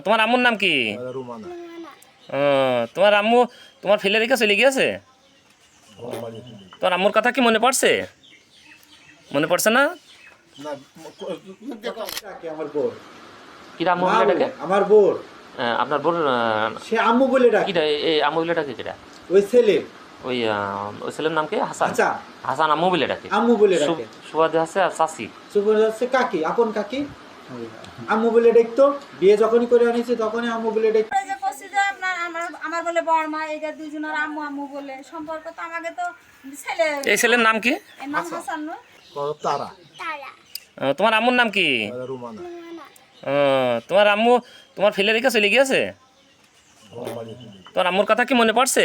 তোমার আম্মুর নাম কি? রুমানা। তোমার আম্মু তোমার ফেলে রেখে চলে গিয়েছে? তোমার আম্মুর কথা কি মনে পড়ছে? মনে পড়ছে না? না, আমার বোন। কি আম্মু বলে ডাকে? আমার বোন। আপনার বোন সে আম্মু বলে ডাকে। কিটা এই আম্মু বলে ডাকে কিটা? ওই ছেলে। ওই ওই ছেলের নাম কি? হাসান। আচ্ছা, হাসান আম্মু বলে ডাকে। আম্মু বলে ডাকে। সুবাদে আছে আর চাচি। সুবল হচ্ছে কাকি, আপন কাকি। আম্মু বলে দেখতো, বিয়ে যখনই করে আনিছে তখনই আম্মু বলে দেখতো। এই যে কইছি যে আমার বলে বড় মা, এই যে দুইজনের আম্মু আম্মু বলে সম্পর্ক, তো আমাকে তো ছেলে। এই ছেলের নাম কি? এর নাম হাসান না? তারা। তোমার আম্মুর নাম কি? রুমানা। তোমার আম্মু তোমার ফেলে রেখে চলে গিয়েছে? তোমার আম্মুর কথা কি মনে পড়ছে?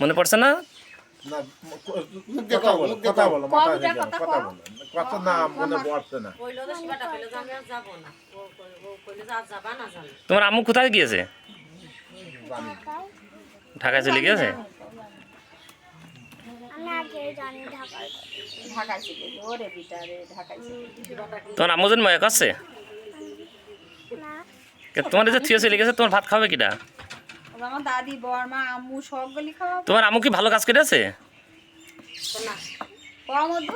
মনে পড়ছে না? না, কথা বলো, কথা বলো, কথা না মনে পড়ছে না। তোমার আম্মু কোথায় গিয়েছে? ঢাকায় চলে গিয়েছে? ঢাকায় ছিল ওরে বিটারে, ঢাকায় ছিল। তোমার আম্মু যেন মায়া করছে? তোমার যে থিয়ে চলে গেছে, তোমার ভাত খাবে কিটা? আমার দাদি বড় মা আম্মু সবগুলি খাওয়া। তোমার আম্মু কি ভালো কাজ করেছে? কম মধু